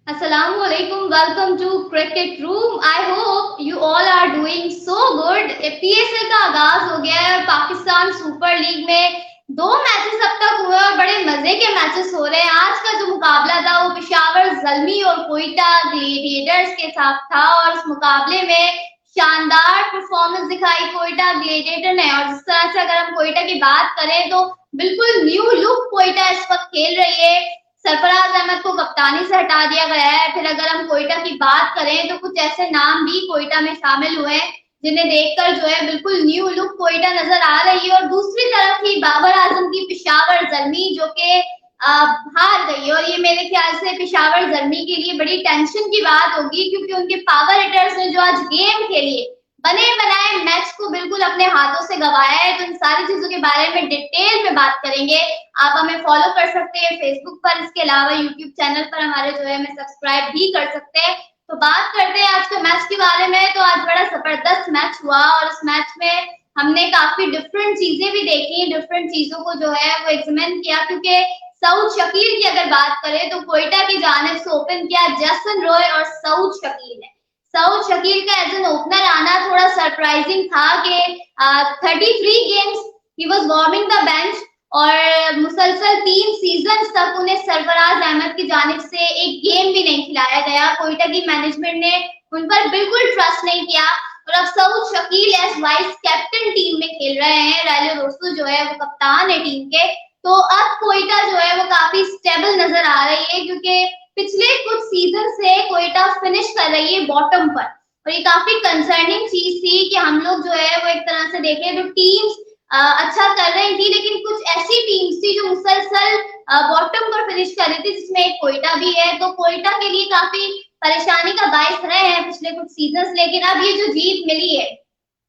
Assalamualaikum. Welcome to Cricket Room. I hope you all are doing so good. PSL का आगाज हो गया है। पाकिस्तान सुपर लीग में 2 मैचेस अब तक हुए और बड़े मजे के मैचेस हो रहे हैं। आज का जो मुकाबला था वो पेशावर ज़ल्मी और कोयटा ग्लेडिएटर्स के साथ था और इस मुकाबले में शानदार परफॉर्मेंस दिखाई कोयटा ग्लेडिएटर ने। और जिस तरह से अगर हम कोयटा की बात करें तो बिल्कुल न्यू लुक कोयटा इस वक्त खेल रही है। सरफराज अहमद को कप्तानी से हटा दिया गया है। फिर अगर हम कोयटा की बात करें तो कुछ ऐसे नाम भी कोयटा में शामिल हुए हैं जिन्हें देखकर जो है बिल्कुल न्यू लुक कोयटा नजर आ रही है। और दूसरी तरफ ही बाबर आजम की पेशावर ज़ल्मी जो कि हार गई और ये मेरे ख्याल से पेशावर ज़ल्मी के लिए बड़ी टेंशन की बात होगी क्योंकि उनके पावर हिटर्स ने जो आज गेम खेली है बने बनाए मैच को बिल्कुल अपने हाथों से गंवाया है। तो इन सारी चीजों के बारे में डिटेल में बात करेंगे। आप हमें फॉलो कर सकते हैं फेसबुक पर, इसके अलावा यूट्यूब चैनल पर हमारे जो है हमें सब्सक्राइब भी कर सकते हैं। तो बात करते हैं आज के मैच के बारे में। तो आज बड़ा जबरदस्त मैच हुआ और इस मैच में हमने काफी डिफरेंट चीजें भी देखी, डिफरेंट चीजों को जो है वो एग्जामिन किया क्योंकि सऊद शकील की अगर बात करें तो कोयटा की जानिब से ओपन किया जसन रॉय और सऊद शकील ने। सऊद शकील का एज एन ओपनर आना थोड़ा सरप्राइजिंग था कि 33 games he was warming the bench और मुसलसल 3 सीजन तक उन्हें सरफराज अहमद की जानिब से एक गेम भी नहीं खिलाया गया। कोयटा की मैनेजमेंट ने उन पर बिल्कुल ट्रस्ट नहीं किया और अब Saud Shakeel as vice captain team में खेल रहे हैं। रैलो रोसू जो है वो कप्तान है टीम के। तो अब कोयटा जो है वो काफी स्टेबल नजर आ रही है क्योंकि पिछले कुछ सीजन से कोयटा फिनिश कर रही है बॉटम पर और ये काफी कंसर्निंग चीज थी कि हम लोग जो है वो एक तरह से देखें तो टीम्स अच्छा कर रही थी लेकिन कुछ ऐसी टीम्स थी जो मुसलसल बॉटम पर फिनिश कर रही थी जिसमें एक कोयटा भी है। तो कोयटा के लिए काफी परेशानी का बायस रहे हैं पिछले कुछ सीजन, लेकिन अब ये जो जीत मिली है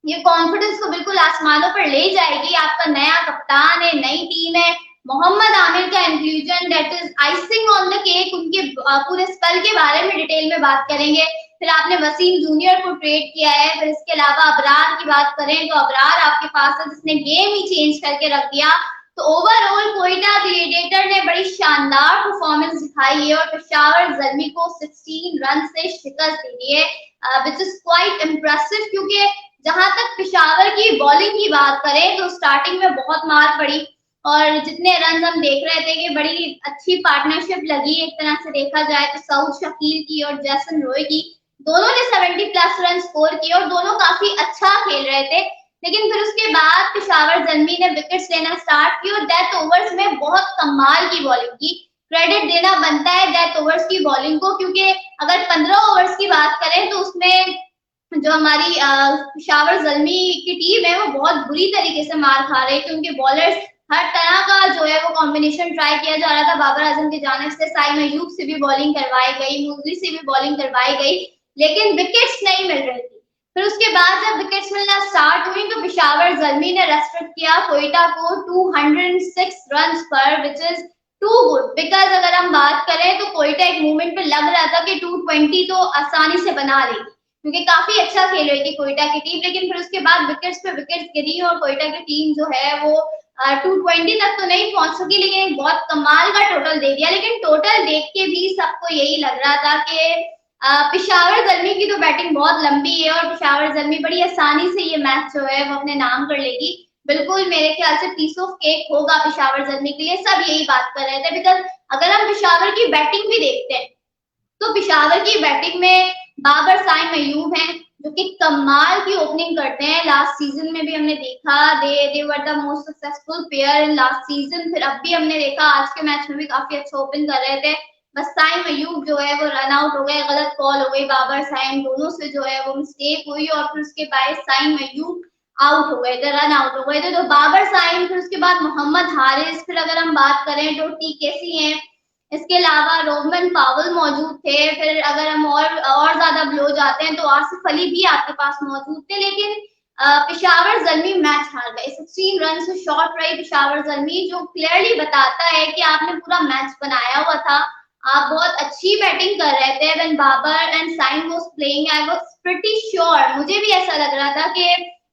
ये कॉन्फिडेंस को बिल्कुल आसमानों पर ले जाएगी। आपका नया कप्तान है, नई टीम है, मोहम्मद आमिर का inclusion that is icing on the cake. उनके पूरे स्पेल के बारे में डिटेल में बात करेंगे। फिर आपने वसीम जूनियर को ट्रेड किया है। फिर इसके अलावा अबरार की बात करें तो अबरार आपके पास है जिसने गेम ही चेंज करके रख दिया। तो ओवरऑल कोयटा ग्लेडिएटर ने बड़ी शानदार परफॉर्मेंस दिखाई है और पेशावर ज़ल्मी को 16 रन से शिकस्त दे दी है विच इज क्वाइट इम्प्रेसिव क्योंकि जहां तक पेशावर की बॉलिंग की बात करें तो स्टार्टिंग में बहुत मार पड़ी और जितने रन हम देख रहे थे कि बड़ी अच्छी पार्टनरशिप लगी एक तरह से देखा जाए तो सऊद शकील की और जैसन रॉय की। दोनों ने 70+ रन स्कोर किए और दोनों काफी अच्छा खेल रहे थे। लेकिन फिर उसके बाद पेशावर ज़ल्मी ने विकेट्स लेना स्टार्ट की और डेथ ओवर्स में बहुत कमाल की बॉलिंग की। क्रेडिट देना बनता है डेथ ओवर्स की बॉलिंग को क्योंकि अगर 15 ओवर्स की बात करें तो उसमें जो हमारी पेशावर ज़ल्मी की टीम है वो बहुत बुरी तरीके से मार खा रही थी। उनके बॉलर्स हर तरह का जो है वो कॉम्बिनेशन ट्राई किया जा रहा था। बाबर आजम की जानिब से साइम अयूब से भी बॉलिंग करवाई गई, मूसली से भी बॉलिंग करवाई गई, लेकिन विकेट्स नहीं मिल रही थी। फिर उसके बाद जब विकेट्स मिलना स्टार्ट हुई तो पेशावर ज़ल्मी ने रेस्ट्रिक्ट किया कोयटा को 206 रन पर which is too good because अगर हम बात करें तो कोयटा एक मूवमेंट पे लग रहा था कि 220 तो आसानी से बना लेगी क्योंकि काफी अच्छा खेल रही थी कोयटा की टीम। लेकिन फिर उसके बाद विकेट्स पे विकेट्स गिरी और कोयटा की टीम जो है वो 220 तक तो नहीं पहुंच सकी लेकिन एक बहुत कमाल का टोटल दे दिया। लेकिन टोटल देख के भी सबको यही लग रहा था कि पेशावर ज़ल्मी की तो बैटिंग बहुत लंबी है और पेशावर ज़ल्मी बड़ी आसानी से ये मैच जो है वो अपने नाम कर लेगी। बिल्कुल मेरे ख्याल से पीस ऑफ केक होगा पेशावर ज़ल्मी के लिए, सब यही बात कर रहे थे। बिकॉज अगर हम पेशावर की बैटिंग भी देखते हैं तो पेशावर की बैटिंग में बाबर साइम अयूब हैं जो कि कमाल की ओपनिंग करते हैं। लास्ट सीजन में भी हमने देखा they were the most successful player in last season. फिर अब भी हमने देखा आज के मैच में भी काफी अच्छा ओपन कर रहे थे। बस साइम अयूब जो है वो रन आउट हो गए, गलत कॉल हो गई, बाबर साइम दोनों से जो है वो मिस्टेक हुई और फिर उसके बाद साइम अयूब आउट हो गए थे, रन आउट हो गए थे। तो बाबर साइम, फिर उसके बाद मोहम्मद हारिस, फिर अगर हम बात करें तो टी केसी हैं, इसके अलावा रोमन पावल मौजूद थे। फिर अगर हम और ज्यादा ब्लो जाते हैं तो आसिफ अली भी आपके पास मौजूद थे। लेकिन पेशावर ज़ल्मी मैच हार गए, 16 रन से शॉर्ट रही पेशावर ज़ल्मी, जो क्लियरली बताता है कि आपने पूरा मैच बनाया हुआ था, आप बहुत अच्छी बैटिंग कर रहे थे। When Babar and Saim was playing I was pretty sure, मुझे भी ऐसा लग रहा था कि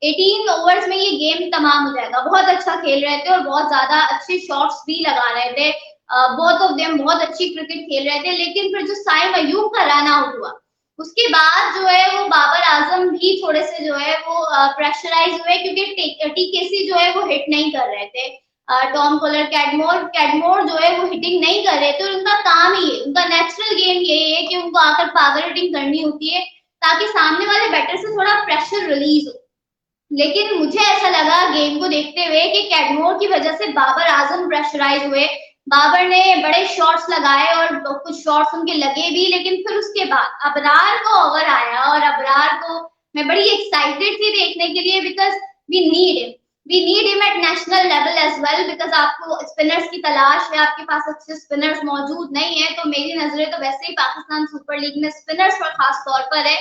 18 ओवर्स में ये गेम तमाम हो जाएगा। बहुत अच्छा खेल रहे थे और बहुत ज्यादा अच्छे शॉट्स भी लगा रहे थे। बोथ ऑफ देम बहुत अच्छी क्रिकेट खेल रहे थे, लेकिन फिर जो साइम अयूब का रन आउट हुआ उसके बाद जो है वो बाबर आजम भी थोड़े से जो है वो प्रेशराइज हुए, क्योंकि टीकेसी जो है वो हिट नहीं कर रहे थे। टॉम कॉलर, कैडमोर जो है वो हिटिंग नहीं कर रहे थे, और उनका काम ही है, उनका नेचुरल गेम यही है कि उनको आकर पावर हिटिंग करनी होती है ताकि सामने वाले बैटर से थोड़ा प्रेशर रिलीज हो। लेकिन मुझे ऐसा लगा गेम को देखते हुए कि कैडमोर की वजह से बाबर आजम प्रेशराइज हुए। बाबर ने बड़े शॉट्स लगाए और कुछ शॉट्स उनके लगे भी, लेकिन फिर उसके बाद अबरार को ओवर आया और अबरार को मैं बड़ी एक्साइटेड थी देखने के लिए, because we need him at national level as well, because आपको स्पिनर्स की तलाश है, आपके पास अच्छे स्पिनर्स मौजूद नहीं है। तो मेरी नजरें तो वैसे ही पाकिस्तान सुपर लीग में स्पिनर्स पर खास तौर पर है,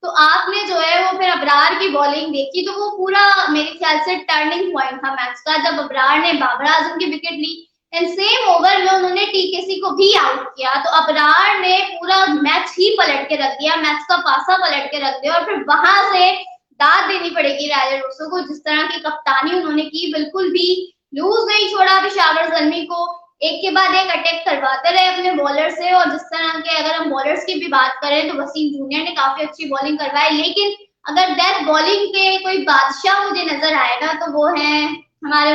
तो आपने जो है वो फिर अबरार की बॉलिंग देखी तो वो पूरा मेरे ख्याल से टर्निंग पॉइंट था मैच का, जब अबरार ने बाबर आजम की विकेट ली एंड सेम ओवर में उन्होंने टीकेसी को भी आउट किया। तो अबरार ने पूरा मैच ही पलट के रख दिया, मैच का पासा पलट के रख दिया, और फिर वहां से दाद देनी पड़ेगी राजा रोसो को, जिस तरह की कप्तानी उन्होंने की, बिल्कुल भी लूज नहीं छोड़ा पेशावर ज़ल्मी को, एक के बाद एक अटैक करवाते रहे अपने बॉलर से। और जिस तरह के अगर हम बॉलर्स की भी बात करें तो वसीम जूनियर ने काफी अच्छी बॉलिंग करवाई, लेकिन अगर डेथ बॉलिंग के कोई बादशाह मुझे नजर आएगा तो वो है हमारे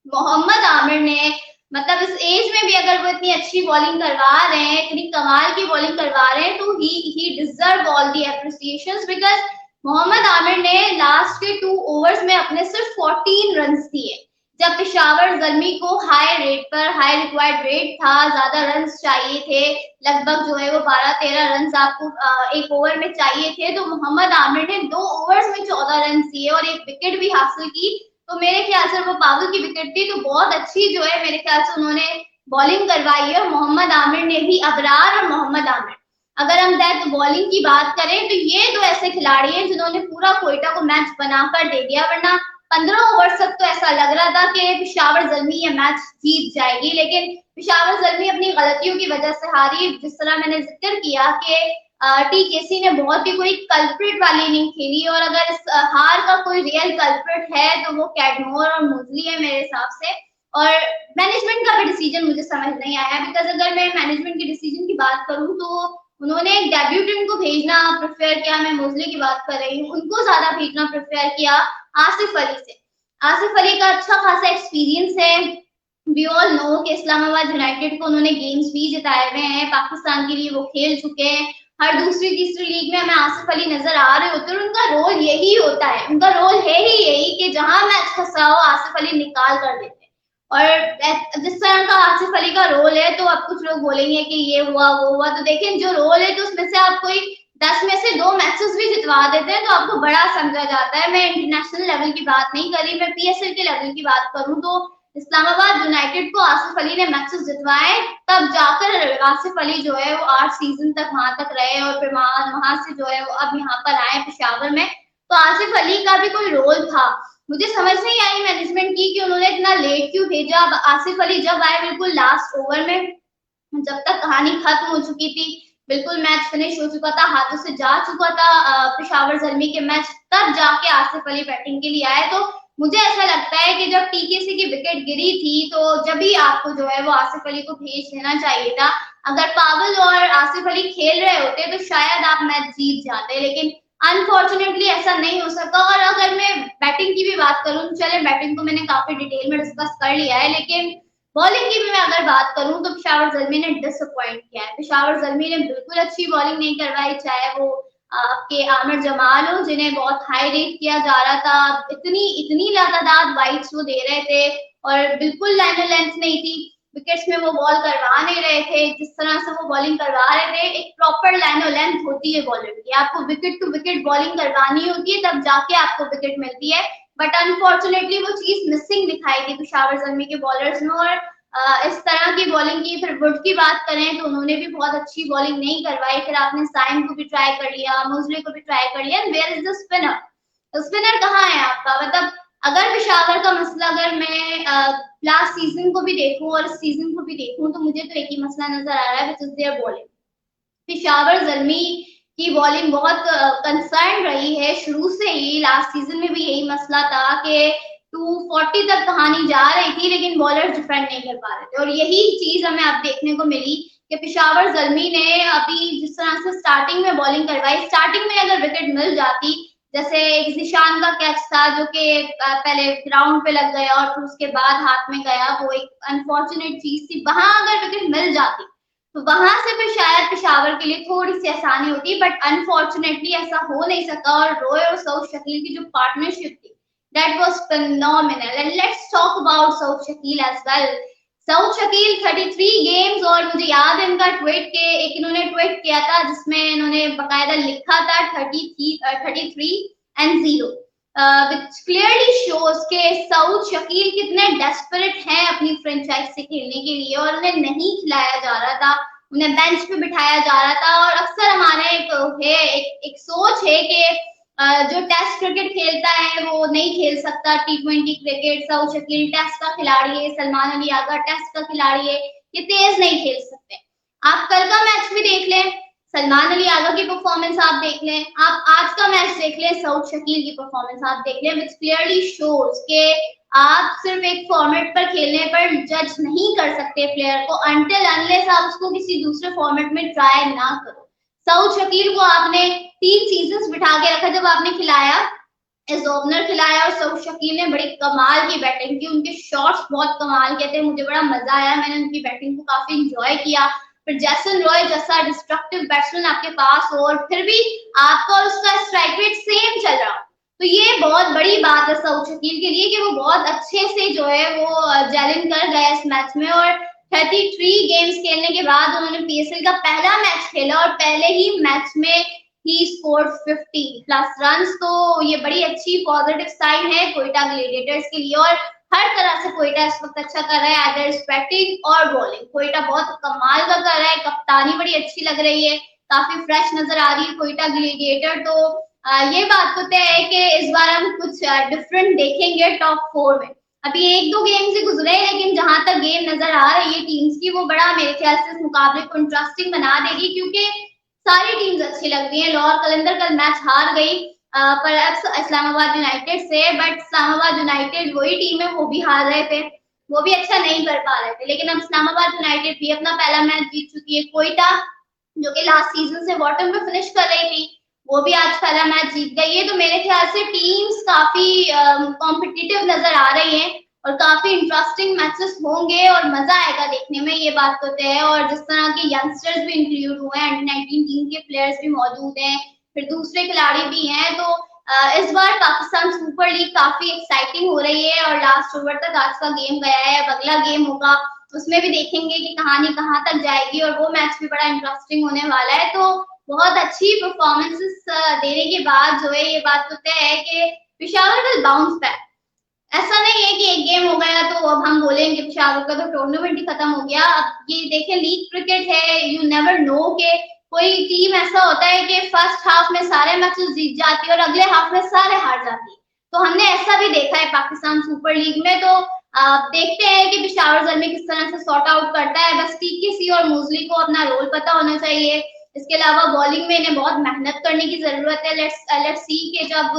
मोहम्मद आमिर ने, मतलब इस एज में भी अगर वो इतनी अच्छी बॉलिंग करवा रहे हैं, इतनी कमाल की बॉलिंग करवा रहे हैं, तो he deserve all the appreciations, because Mohammad Aamir ने लास्ट के 2 ओवर्स में अपने सिर्फ 14 रन दिए, जब पेशावर ज़ल्मी को हाई रिक्वायर्ड रेट था, ज्यादा रन चाहिए थे, लगभग जो है वो 12-13 रन आपको एक ओवर में चाहिए थे, तो मोहम्मद आमिर ने 2 ओवर्स में 14 रन दिए और एक विकेट भी हासिल की। तो मेरे ख्याल से वो पागल की विकेट थी, तो बहुत अच्छी जो है मेरे ख्याल से उन्होंने बॉलिंग करवाई है मोहम्मद आमिर ने भी। अबरार और मोहम्मद आमिर, अगर हम डेथ बॉलिंग की बात करें तो ये दो ऐसे खिलाड़ी हैं जिन्होंने पूरा कोयटा को मैच बनाकर दे दिया, वरना 15 ओवर तक तो ऐसा लग रहा था कि पेशावर ज़ल्मी ये मैच जीत जाएगी, लेकिन पेशावर ज़ल्मी अपनी गलतियों की वजह से हारी। जिस तरह मैंने जिक्र किया कि टीकेसी ने बहुत ही कोई कल्प्रिट वाली इनिंग खेली, और अगर इस हार का कोई रियल कल्प्रिट है तो वो कैडमोर और मोजली है मेरे हिसाब से। और मैनेजमेंट का भी डिसीजन मुझे समझ नहीं आया, बिकॉज अगर मैं मैनेजमेंट के डिसीजन की बात करूं तो उन्होंने एक डेब्यूटेंट को भेजना प्रेफर किया, मैं मोजली की बात कर रही हूँ, उनको ज्यादा भेजना प्रेफर किया आसिफ अली से। आसिफ अली का अच्छा खासा एक्सपीरियंस है, वी ऑल नो कि इस्लामाबाद यूनाइटेड को उन्होंने गेम्स भी जिताए हुए हैं, पाकिस्तान के लिए वो खेल चुके हैं, हर दूसरी तीसरी लीग में हमें आसिफ अली नजर आ रहे होते हैं, और उनका रोल यही होता है, उनका रोल है ही यही कि जहां मैच फंसा हो आसिफ अली निकाल कर देते हैं। और जिस तरह का आसिफ अली का रोल है, तो अब कुछ लोग बोलेंगे कि ये हुआ वो हुआ, तो देखें जो रोल है तो उसमें से आप कोई 10 में से 2 मैचेस भी जितवा देते हैं तो आपको बड़ा समझा जाता है। मैं इंटरनेशनल लेवल की बात नहीं करी, मैं पीएसएल के लेवल की बात करूं तो इस्लामाबाद यूनाइटेड को आसिफ अली ने मैचेस जितवाए, तब जाकर आसिफ अली जो है वो 8 सीजन तक वहां तक रहे, और फिर वहां से जो है वो अब यहाँ पर आए पेशावर में। तो आसिफ अली का भी कोई रोल था, मुझे समझ नहीं आई मैनेजमेंट की कि उन्होंने इतना लेट क्यों भेजा। अब आसिफ अली जब आए बिल्कुल लास्ट ओवर में, जब तक कहानी खत्म हो चुकी थी, बिल्कुल मैच फिनिश हो चुका था, हाथों से जा चुका था पेशावर ज़ल्मी के मैच, तब जाके आसिफ अली बैटिंग के लिए आए। तो मुझे ऐसा लगता है कि जब टीकेसी की विकेट गिरी थी तो जब भी आपको जो है वो आसिफ अली को भेज देना चाहिए था। अगर पावल और आसिफ अली खेल रहे होते तो शायद आप मैच जीत जाते, लेकिन अनफॉर्चुनेटली ऐसा नहीं हो सका। और अगर मैं बैटिंग की भी बात करूं, चले बैटिंग को मैंने काफी डिटेल में डिस्कस कर लिया है, लेकिन बॉलिंग की भी मैं अगर बात करूं तो पेशावर ज़ल्मी ने डिसअपॉइंट किया है। पेशावर ज़ल्मी ने बिल्कुल अच्छी बॉलिंग नहीं करवाई, चाहे वो आपके आमिर जमाल हो जिन्हें बहुत हाई रेट किया जा रहा था, इतनी लगातार वाइड्स वो दे रहे थे और बिल्कुल लाइन लेंथ नहीं थी, विकेट्स में वो बॉल करवा नहीं रहे थे, जिस तरह से वो बॉलिंग करवा रहे थे। एक प्रॉपर लाइन लेंथ होती है बॉलर की, आपको विकेट टू विकेट बॉलिंग करवानी होती है तब जाके आपको विकेट मिलती है, बट अनफॉर्चुनेटली वो चीज मिसिंग दिखाई दी पेशावर ज़ल्मी के बॉलर्स में। और इस तरह की बॉलिंग की, फिर वुड की बात करें तो उन्होंने भी बहुत अच्छी बॉलिंग नहीं करवाई, फिर आपने साइम को भी ट्राई कर लिया, मोजले को भी ट्राई कर लिया, where is the spinner? Spinner कहाँ है आपका? मतलब अगर पेशावर का मसला, अगर मैं लास्ट सीजन को भी देखूं और सीजन को भी देखूं तो मुझे तो एक ही मसला नजर आ रहा है, which is their bowling. Peshawar Zalmi की बॉलिंग बहुत कंसर्न रही है शुरू से ही, लास्ट सीजन में भी यही मसला था कि 240 तक कहानी जा रही थी, लेकिन बॉलर्स डिफेंड नहीं कर पा रहे थे। और यही चीज हमें अब देखने को मिली कि पेशावर ज़ल्मी ने अभी जिस तरह से स्टार्टिंग में बॉलिंग करवाई, स्टार्टिंग में अगर विकेट मिल जाती, जैसे निशान का कैच था जो कि पहले ग्राउंड पे लग गया और फिर उसके बाद हाथ में गया, वो एक अनफॉर्चुनेट चीज थी। वहां अगर विकेट मिल जाती तो वहां से फिर शायद पेशावर के लिए थोड़ी सी आसानी होती, बट अनफॉर्चुनेटली ऐसा हो नहीं सका। और रॉय और सऊद शकील की जो पार्टनरशिप थी, that was phenomenal. And let's talk about Saud Shakeel as well. Saud Shakeel 33 games, और मुझे याद है इनका ट्वीट के एक इन्होंने ट्वीट किया था जिसमें इन्होंने बकायदा लिखा था 33 and 0, which clearly shows के सऊद शकील कितने डेस्परेट हैं अपनी फ्रेंचाइज से खेलने के लिए, और उन्हें नहीं खिलाया जा रहा था, उन्हें बेंच पे बिठाया जा रहा था। और अक्सर हमारे एक सोच है कि जो टेस्ट क्रिकेट खेलता है वो नहीं खेल सकता T20 cricket. Saud Shakeel test का खिलाड़ी है, सलमान अली आगा टेस्ट का खिलाड़ी है, ये तेज नहीं खेल सकते। आप कल का मैच भी देख लें, सलमान अली आगा की परफॉर्मेंस आप देख लें, आप आज का मैच देख लें, सऊद शकील की परफॉर्मेंस आप देख लें, विच क्लियरली शोज के आप सिर्फ एक फॉर्मेट पर खेलने पर जज नहीं कर सकते प्लेयर को अनटिल अनलेस आप उसको किसी दूसरे फॉर्मेट में ट्राई ना करो। सऊद शकील को आपने 3 सीजन बिठा के रखा, जब आपने खिलाया एज ओपनर खिलाया, और सऊद शकील ने बड़ी कमाल की बैटिंग की, उनके शॉट्स बहुत कमाल के थे, मुझे बड़ा मजा आया, मैंने उनकी बैटिंग को काफी इंजॉय किया। फिर जैसन रॉय जैसा डिस्ट्रक्टिव बैट्समैन आपके पास हो और फिर भी आपका और उसका स्ट्राइक रेट सेम चल रहा, तो ये बहुत बड़ी बात है सऊद शकील के लिए कि वो बहुत अच्छे से जो है वो जेलिंग कर गया इस मैच में। और 33 गेम्स खेलने के बाद उन्होंने PSL का पहला मैच खेला और पहले ही मैच में ही स्कोर्ड 50+ रन्स, तो ये बड़ी अच्छी पॉजिटिव साइन है कोयटा ग्लेडिएटर्स के लिए। और हर तरह से कोयटा इस वक्त अच्छा कर रहा है, आदर बैटिंग और बॉलिंग कोयटा बहुत कमाल का कर रहा है, कप्तानी बड़ी अच्छी लग रही है, काफी फ्रेश नजर आ रही है कोयटा ग्लेडिएटर। तो ये बात तो तय है कि इस बार हम कुछ डिफरेंट देखेंगे टॉप 4 में। अभी 1-2 गेम से गुजरे, लेकिन जहां तक गेम नजर आ रही है टीम्स की, वो बड़ा मेरे ख्याल से इस मुकाबले को इंटरेस्टिंग बना देगी, क्योंकि सारी टीम्स अच्छी लग रही है। लाहौर कलंदर कल मैच हार गई पर इस्लामाबाद यूनाइटेड से, बट इस्लामाबाद यूनाइटेड वही टीम है, वो भी हार रहे थे, वो भी अच्छा नहीं कर पा रहे थे, लेकिन अब इस्लामाबाद यूनाइटेड भी अपना पहला मैच जीत चुकी है। कोयटा जो कि लास्ट सीजन से बॉटम पे फिनिश कर रही थी, वो भी आज पहला मैच जीत गई है। तो मेरे ख्याल से टीम्स काफी कॉम्पिटिटिव नजर आ रही हैं और काफी इंटरेस्टिंग मैचेस होंगे और मजा आएगा देखने में, ये बात तो तय है। और जिस तरह के यंगस्टर्स भी इंक्लूड हुए हैं, अंडर-19 टीम के प्लेयर्स भी मौजूद हैं, फिर दूसरे खिलाड़ी भी हैं, तो इस बार पाकिस्तान सुपर लीग काफी एक्साइटिंग हो रही है और लास्ट ओवर तक आज का गेम गया है। अब अगला गेम होगा, उसमें भी देखेंगे कि कहानी कहाँ तक जाएगी, और वो मैच भी बड़ा इंटरेस्टिंग होने वाला है। तो बहुत अच्छी परफॉर्मेंसेस देने के बाद जो है ये बात तो तय है कि पेशावर विल बाउंस बैक। ऐसा नहीं है कि एक गेम हो गया तो अब हम बोलेंगे पेशावर का तो टूर्नामेंट ही खत्म हो गया। अब ये देखें, लीग क्रिकेट है, यू नेवर नो के कोई टीम ऐसा होता है कि फर्स्ट हाफ में सारे मैचेस जीत जाती है और अगले हाफ में सारे हार जाती है। तो हमने ऐसा भी देखा है पाकिस्तान सुपर लीग में। तो देखते हैं कि पेशावर ज़ल्मी किस तरह से सॉर्ट आउट करता है। बस TKC और मोजली को अपना रोल पता होना चाहिए। इसके अलावा बॉलिंग में इन्हें बहुत मेहनत करने की जरूरत है। लेट्स सी के जब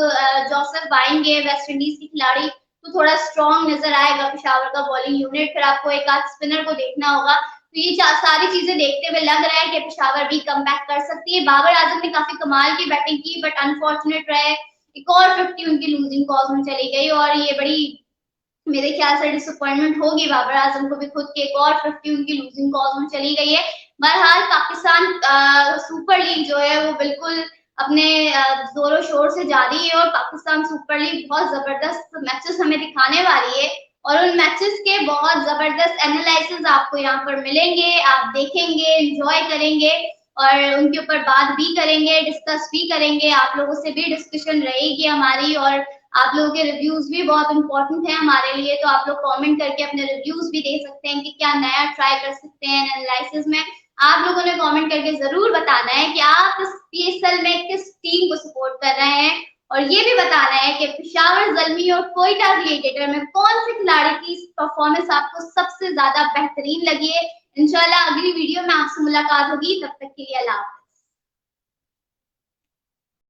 जोसेफ आएंगे वेस्ट इंडीज के खिलाड़ी, तो थोड़ा स्ट्रॉन्ग नजर आएगा पेशावर का बॉलिंग यूनिट। फिर आपको एक आध स्पिनर को देखना होगा। तो ये सारी चीजें देखते हुए लग रहा है कि पेशावर भी कम बैक कर सकती है। बाबर आजम ने काफी कमाल की बैटिंग की, बट अनफॉर्चुनेट रहे, एक और 50 उनकी लूजिंग कॉज में चली गई, और ये बड़ी मेरे ख्याल से डिसअपॉइंटमेंट होगी बाबर आजम को भी खुद के, एक और 50 उनकी लूजिंग कॉज में चली गई है। बहरहाल पाकिस्तान सुपर लीग जो है वो बिल्कुल अपने जोरों शोर से जारी है, और पाकिस्तान सुपर लीग बहुत जबरदस्त मैचेस हमें दिखाने वाली है, और उन मैचेस के बहुत जबरदस्त एनालिसिस आपको यहाँ पर मिलेंगे, आप देखेंगे, एंजॉय करेंगे और उनके ऊपर बात भी करेंगे, डिस्कस भी करेंगे, आप लोगों से भी डिस्कशन रहेगी हमारी, और आप लोगों के रिव्यूज भी बहुत इंपॉर्टेंट है हमारे लिए। तो आप लोग कमेंट करके अपने रिव्यूज भी दे सकते हैं कि क्या नया ट्राई कर सकते हैं एनालिसिस में। आप लोगों ने कमेंट करके जरूर बताना है कि आप इस PSL में किस टीम को सपोर्ट कर रहे हैं, और ये भी बताना है कि पेशावर ज़ल्मी और कोयटा ग्लेडिएटर में कौन से खिलाड़ी की परफॉर्मेंस आपको सबसे ज्यादा बेहतरीन लगी है। इंशाल्लाह अगली वीडियो में आपसे मुलाकात होगी, तब तक के लिए अल्लाह हाफ़िज़।